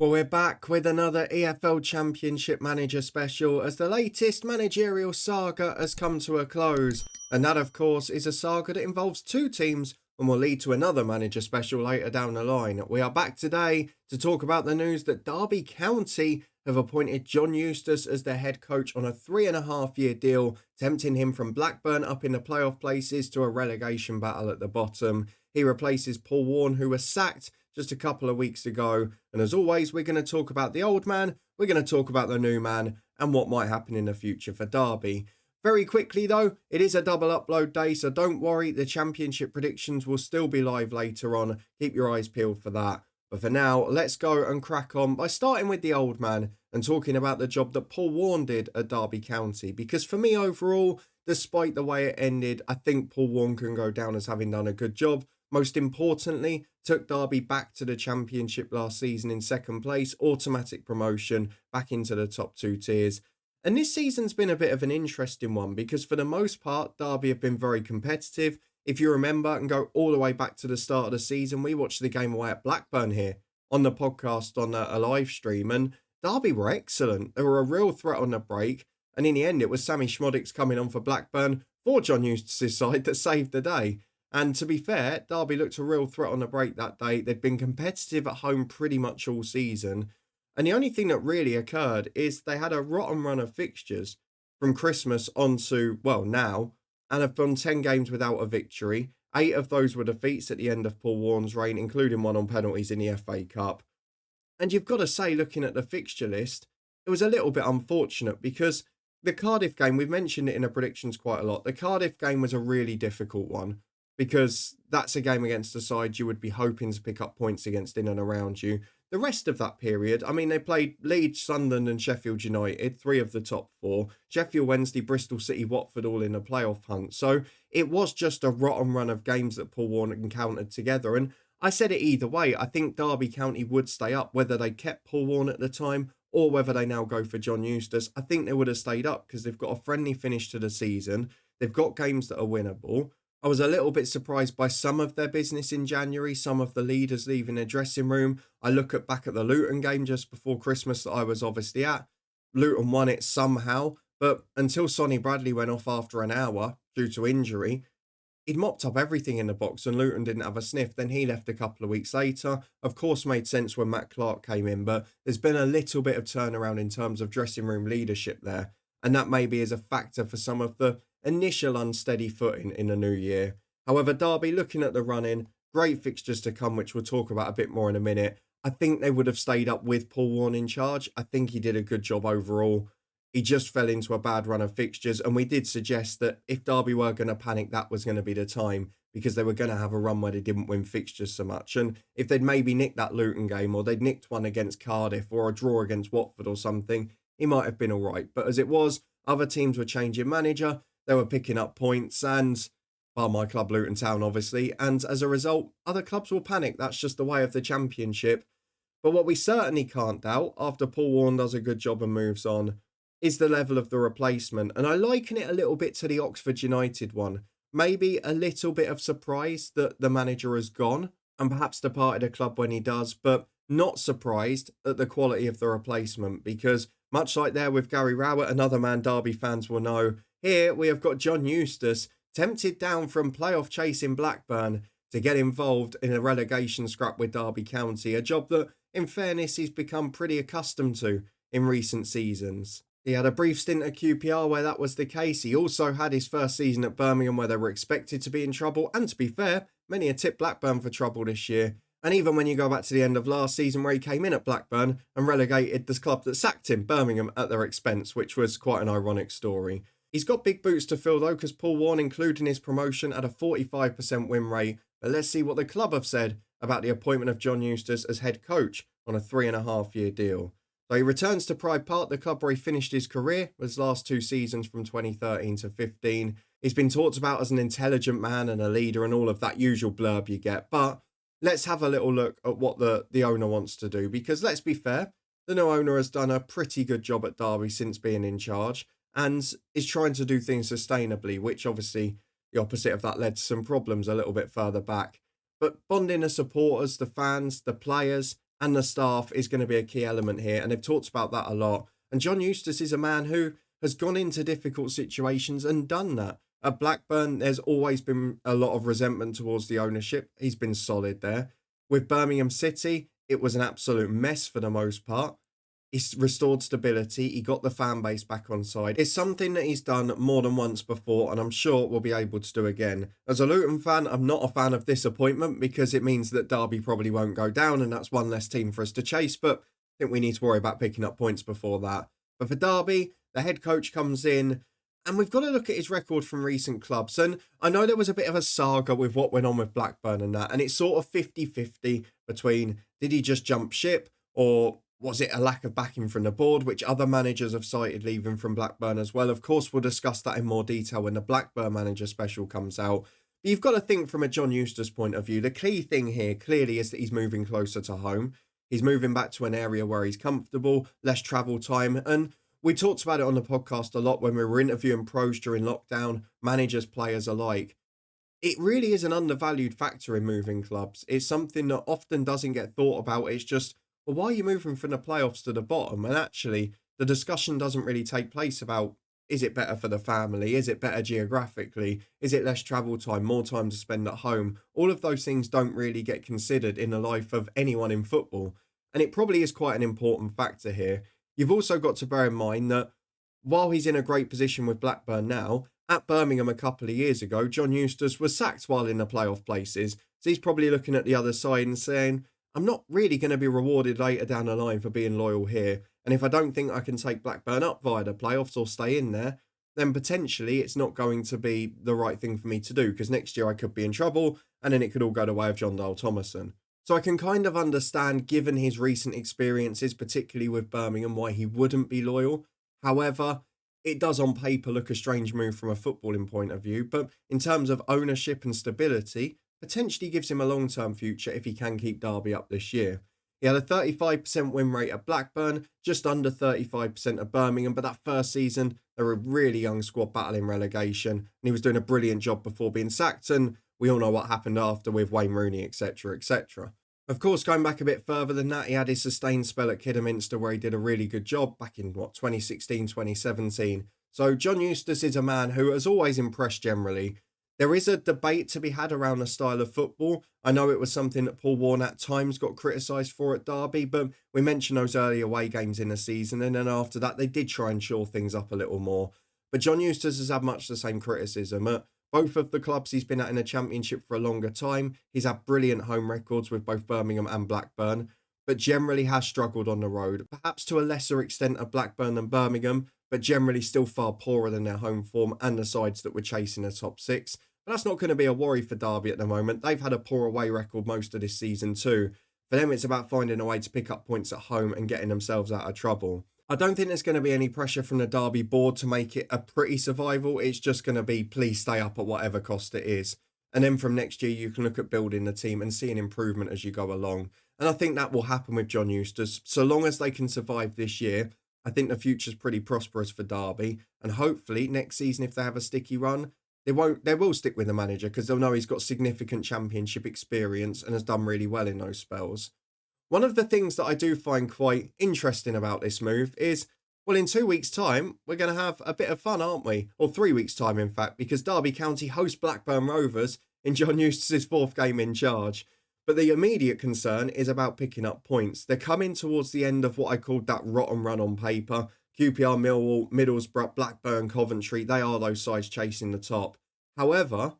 Well, we're back with another EFL Championship manager special as the latest managerial saga has come to a close. And that, of course, is a saga that involves two teams and will lead to another manager special later down the line. We are back today to talk about the news that Derby County have appointed John Eustace as their head coach on a 3.5-year deal, tempting him from Blackburn up in the playoff places to a relegation battle at the bottom. He replaces Paul Warne, who was sacked just a couple of weeks ago. And as always, we're going to talk about the old man, we're going to talk about the new man, and what might happen in the future for Derby. Very quickly though, it is a double upload day, so don't worry, the championship predictions will still be live later on. Keep your eyes peeled for that. But for now, let's go and crack on by starting with the old man and talking about the job that Paul Warne did at Derby County. Because for me overall, despite the way it ended, I think Paul Warne can go down as having done a good job. Most importantly, took Derby back to the Championship last season in second place, automatic promotion back into the top two tiers. And this season's been a bit of an interesting one because for the most part, Derby have been very competitive. If you remember and go all the way back to the start of the season, we watched the game away at Blackburn here on the podcast on a live stream, and Derby were excellent. They were a real threat on the break. And in the end, it was Sammy Schmodix coming on for Blackburn for John Eustace's side that saved the day. And to be fair, Derby looked a real threat on the break that day. They'd been competitive at home pretty much all season. And the only thing that really occurred is they had a rotten run of fixtures from Christmas on to, well, now, and have done 10 games without a victory. 8 of those were defeats at the end of Paul Warne's reign, including one on penalties in the FA Cup. And you've got to say, looking at the fixture list, it was a little bit unfortunate because the Cardiff game, we've mentioned it in the predictions quite a lot. The Cardiff game was a really difficult one, because that's a game against a side you would be hoping to pick up points against in and around you. The rest of that period, I mean, they played Leeds, Sunderland and Sheffield United, 3 of the top 4. Sheffield Wednesday, Bristol City, Watford all in a playoff hunt. So it was just a rotten run of games that Paul Warne encountered together. And I said it either way. I think Derby County would stay up, whether they kept Paul Warne at the time or whether they now go for John Eustace. I think they would have stayed up because they've got a friendly finish to the season. They've got games that are winnable. I was a little bit surprised by some of their business in January, some of the leaders leaving their dressing room. I look back at the Luton game just before Christmas that I was obviously at. Luton won it somehow, but until Sonny Bradley went off after an hour due to injury, he'd mopped up everything in the box and Luton didn't have a sniff. Then he left a couple of weeks later. Of course, made sense when Matt Clark came in, but there's been a little bit of turnaround in terms of dressing room leadership there. And that maybe is a factor for some of the initial unsteady footing in the new year. However, Derby, looking at the run-in, great fixtures to come, which we'll talk about a bit more in a minute. I think they would have stayed up with Paul Warne in charge. I think he did a good job overall. He just fell into a bad run of fixtures, and we did suggest that if Derby were going to panic, that was going to be the time, because they were going to have a run where they didn't win fixtures so much. And if they'd maybe nicked that Luton game, or they'd nicked one against Cardiff, or a draw against Watford or something, he might have been all right. But as it was, other teams were changing manager. They were picking up points and, well, my club Luton Town obviously, and as a result, other clubs will panic. That's just the way of the Championship. But what we certainly can't doubt, after Paul Warne does a good job and moves on, is the level of the replacement. And I liken it a little bit to the Oxford United one. Maybe a little bit of surprise that the manager has gone and perhaps departed a club when he does, but not surprised at the quality of the replacement, because much like there with Gary Rowett, another man Derby fans will know, here we have got John Eustace, tempted down from playoff chase in Blackburn to get involved in a relegation scrap with Derby County, a job that, in fairness, he's become pretty accustomed to in recent seasons. He had a brief stint at QPR where that was the case. He also had his first season at Birmingham where they were expected to be in trouble, and to be fair, many had tipped Blackburn for trouble this year. And even when you go back to the end of last season where he came in at Blackburn and relegated the club that sacked him, Birmingham, at their expense, which was quite an ironic story. He's got big boots to fill though, because Paul Warne, including his promotion, at a 45% win rate. But let's see what the club have said about the appointment of John Eustace as head coach on a 3.5-year deal. So he returns to Pride Park, the club where he finished his career, his last 2 seasons from 2013 to 15. He's been talked about as an intelligent man and a leader and all of that usual blurb you get. But let's have a little look at what the owner wants to do, because let's be fair, the new owner has done a pretty good job at Derby since being in charge and is trying to do things sustainably, which obviously the opposite of that led to some problems a little bit further back. But bonding the supporters, the fans, the players and the staff is going to be a key element here. And they've talked about that a lot. And John Eustace is a man who has gone into difficult situations and done that. At Blackburn, there's always been a lot of resentment towards the ownership. He's been solid there. With Birmingham City, it was an absolute mess for the most part. He's restored stability. He got the fan base back on side. It's something that he's done more than once before, and I'm sure we'll be able to do again. As a Luton fan, I'm not a fan of this appointment because it means that Derby probably won't go down, and that's one less team for us to chase, but I think we need to worry about picking up points before that. But for Derby, the head coach comes in, and we've got to look at his record from recent clubs. And I know there was a bit of a saga with what went on with Blackburn and that, and it's sort of 50-50 between did he just jump ship or was it a lack of backing from the board, which other managers have cited leaving from Blackburn as well. Of course, we'll discuss that in more detail when the Blackburn manager special comes out. But you've got to think from a John Eustace point of view, the key thing here clearly is that he's moving closer to home. He's moving back to an area where he's comfortable, less travel time, and we talked about it on the podcast a lot when we were interviewing pros during lockdown, managers, players alike. It really is an undervalued factor in moving clubs. It's something that often doesn't get thought about. It's just, well, why are you moving from the playoffs to the bottom? And actually, the discussion doesn't really take place about, is it better for the family? Is it better geographically? Is it less travel time, more time to spend at home? All of those things don't really get considered in the life of anyone in football. And it probably is quite an important factor here. You've also got to bear in mind that while he's in a great position with Blackburn now, at Birmingham a couple of years ago, John Eustace was sacked while in the playoff places. So he's probably looking at the other side and saying, I'm not really going to be rewarded later down the line for being loyal here. And if I don't think I can take Blackburn up via the playoffs or stay in there, then potentially it's not going to be the right thing for me to do because next year I could be in trouble and then it could all go the way of John Dale Thomason. So I can kind of understand, given his recent experiences, particularly with Birmingham, why he wouldn't be loyal. However, it does on paper look a strange move from a footballing point of view, but in terms of ownership and stability, potentially gives him a long-term future if he can keep Derby up this year. He had a 35% win rate at Blackburn, just under 35% at Birmingham, but that first season, they were a really young squad battling relegation, and he was doing a brilliant job before being sacked, and we all know what happened after with Wayne Rooney, etc., etc. Of course, going back a bit further than that, he had his sustained spell at Kidderminster where he did a really good job back in, 2016, 2017. So John Eustace is a man who has always impressed generally. There is a debate to be had around the style of football. I know it was something that Paul Warne at times got criticised for at Derby, but we mentioned those early away games in the season, and then after that, they did try and shore things up a little more. But John Eustace has had much the same criticism. At both of the clubs he's been at in the Championship for a longer time, he's had brilliant home records with both Birmingham and Blackburn, but generally has struggled on the road, perhaps to a lesser extent at Blackburn than Birmingham, but generally still far poorer than their home form and the sides that were chasing the top six. But that's not going to be a worry for Derby at the moment. They've had a poor away record most of this season too. For them, it's about finding a way to pick up points at home and getting themselves out of trouble. I don't think there's going to be any pressure from the Derby board to make it a pretty survival. It's just going to be, please stay up at whatever cost it is. And then from next year, you can look at building the team and see an improvement as you go along. And I think that will happen with John Eustace. So long as they can survive this year, I think the future's pretty prosperous for Derby. And hopefully next season, if they have a sticky run, they will stick with the manager because they'll know he's got significant Championship experience and has done really well in those spells. One of the things that I do find quite interesting about this move is, well, in 2 weeks' time, we're going to have a bit of fun, aren't we? Or 3 weeks' time, in fact, because Derby County host Blackburn Rovers in John Eustace's fourth game in charge. But the immediate concern is about picking up points. They're coming towards the end of what I called that rotten run on paper. QPR, Millwall, Middlesbrough, Blackburn, Coventry, they are those sides chasing the top. However,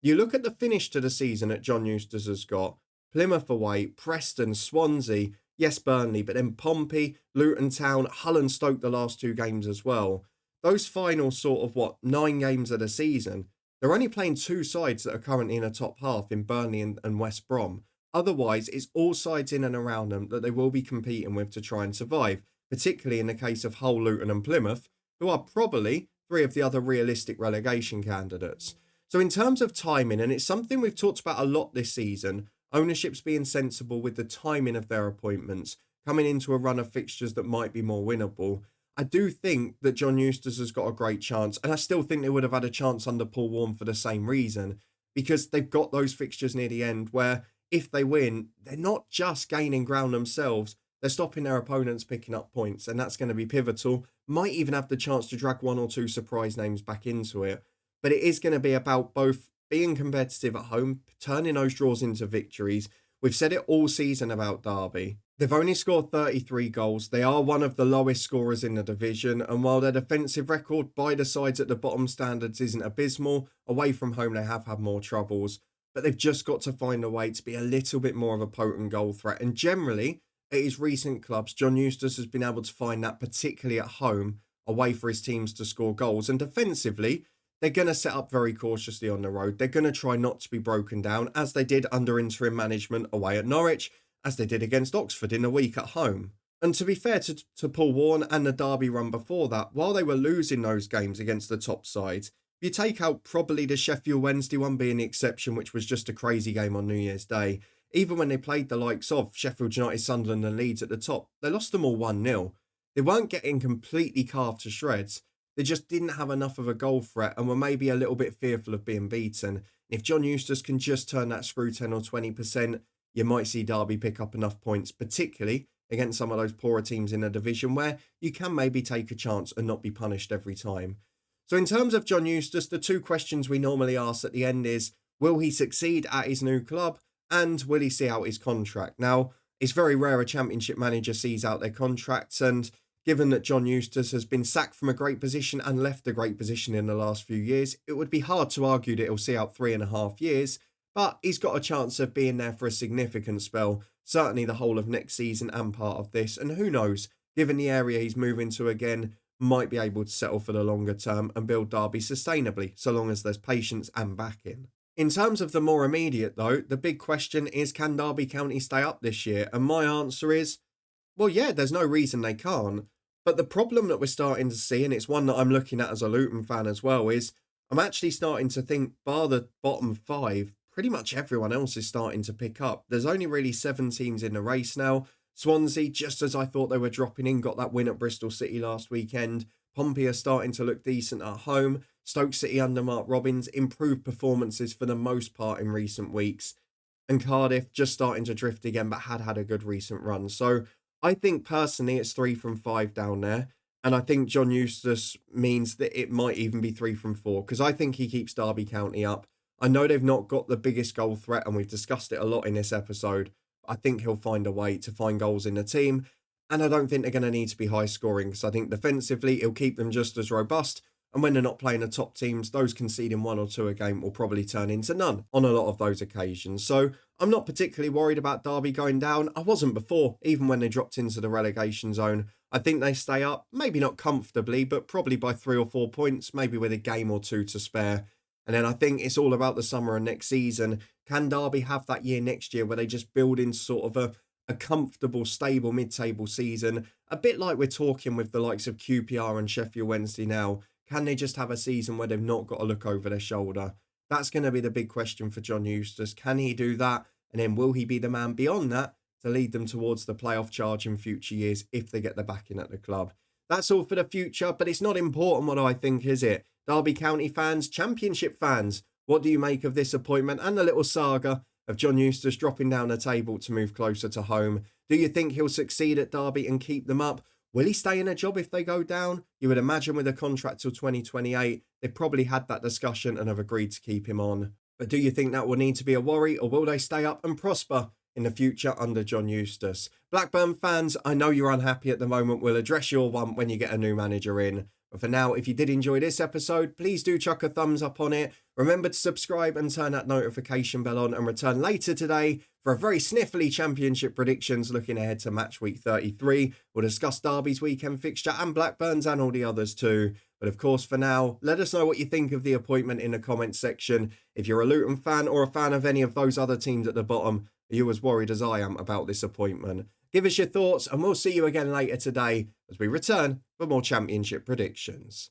you look at the finish to the season that John Eustace has got. Plymouth away, Preston, Swansea, yes, Burnley, but then Pompey, Luton Town, Hull and Stoke the last two games as well. Those final sort of, 9 games of the season, they're only playing two sides that are currently in the top half in Burnley and West Brom. Otherwise, it's all sides in and around them that they will be competing with to try and survive, particularly in the case of Hull, Luton and Plymouth, who are probably 3 of the other realistic relegation candidates. So in terms of timing, and it's something we've talked about a lot this season, ownership's being sensible with the timing of their appointments, coming into a run of fixtures that might be more winnable. I do think that John Eustace has got a great chance, and I still think they would have had a chance under Paul Warne for the same reason, because they've got those fixtures near the end where if they win, they're not just gaining ground themselves, they're stopping their opponents picking up points, and that's going to be pivotal. Might even have the chance to drag one or two surprise names back into it. But it is going to be about both being competitive at home, turning those draws into victories. We've said it all season about Derby. They've only scored 33 goals. They are one of the lowest scorers in the division, and while their defensive record by the sides at the bottom standards isn't abysmal, away from home they have had more troubles. But they've just got to find a way to be a little bit more of a potent goal threat. And generally, at his recent clubs, John Eustace has been able to find that, particularly at home, a way for his teams to score goals. And defensively, they're going to set up very cautiously on the road. They're going to try not to be broken down, as they did under interim management away at Norwich, as they did against Oxford in a week at home. And to be fair to Paul Warne and the Derby run before that, while they were losing those games against the top sides, if you take out probably the Sheffield Wednesday one being the exception, which was just a crazy game on New Year's Day, even when they played the likes of Sheffield United, Sunderland and Leeds at the top, they lost them all 1-0. They weren't getting completely carved to shreds. They just didn't have enough of a goal threat and were maybe a little bit fearful of being beaten. If John Eustace can just turn that screw 10 or 20%, you might see Derby pick up enough points, particularly against some of those poorer teams in the division where you can maybe take a chance and not be punished every time. So in terms of John Eustace, the two questions we normally ask at the end is, will he succeed at his new club and will he see out his contract? Now, it's very rare a Championship manager sees out their contracts, and given that John Eustace has been sacked from a great position and left a great position in the last few years, it would be hard to argue that he'll see out 3.5 years, but he's got a chance of being there for a significant spell, certainly the whole of next season and part of this, and who knows, given the area he's moving to again, might be able to settle for the longer term and build Derby sustainably, so long as there's patience and backing. In terms of the more immediate though, the big question is, can Derby County stay up this year? And my answer is, well yeah, there's no reason they can't. But the problem that we're starting to see, and it's one that I'm looking at as a Luton fan as well, is I'm actually starting to think, bar the bottom 5, pretty much everyone else is starting to pick up. There's only really 7 teams in the race now. Swansea, just as I thought they were dropping in, got that win at Bristol City last weekend. Pompey are starting to look decent at home. Stoke City under Mark Robins, improved performances for the most part in recent weeks. And Cardiff just starting to drift again, but had a good recent run. So I think personally it's 3 from 5 down there. And I think John Eustace means that it might even be 3 from 4, because I think he keeps Derby County up. I know they've not got the biggest goal threat, and we've discussed it a lot in this episode. I think he'll find a way to find goals in the team. And I don't think they're going to need to be high scoring, because I think defensively he'll keep them just as robust. And when they're not playing the top teams, those conceding 1 or 2 a game will probably turn into none on a lot of those occasions. So I'm not particularly worried about Derby going down. I wasn't before, even when they dropped into the relegation zone. I think they stay up, maybe not comfortably, but probably by 3 or 4 points, maybe with a game or 2 to spare. And then I think it's all about the summer and next season. Can Derby have that year next year where they just build into sort of a comfortable, stable mid-table season? A bit like we're talking with the likes of QPR and Sheffield Wednesday now. Can they just have a season where they've not got to look over their shoulder? That's going to be the big question for John Eustace. Can he do that? And then will he be the man beyond that to lead them towards the playoff charge in future years if they get the backing at the club? That's all for the future, but it's not important what I think, is it? Derby County fans, Championship fans, what do you make of this appointment and the little saga of John Eustace dropping down the table to move closer to home? Do you think he'll succeed at Derby and keep them up? Will he stay in a job if they go down? You would imagine with a contract till 2028, they've probably had that discussion and have agreed to keep him on. But do you think that will need to be a worry, or will they stay up and prosper in the future under John Eustace? Blackburn fans, I know you're unhappy at the moment. We'll address your one when you get a new manager in. But for now, if you did enjoy this episode, please do chuck a thumbs up on it. Remember to subscribe and turn that notification bell on, and return later today for a very sniffly Championship predictions looking ahead to match week 33. We'll discuss Derby's weekend fixture and Blackburn's and all the others too. But of course, for now, let us know what you think of the appointment in the comments section. If you're a Luton fan or a fan of any of those other teams at the bottom, are you as worried as I am about this appointment? Give us your thoughts, and we'll see you again later today as we return for more Championship predictions.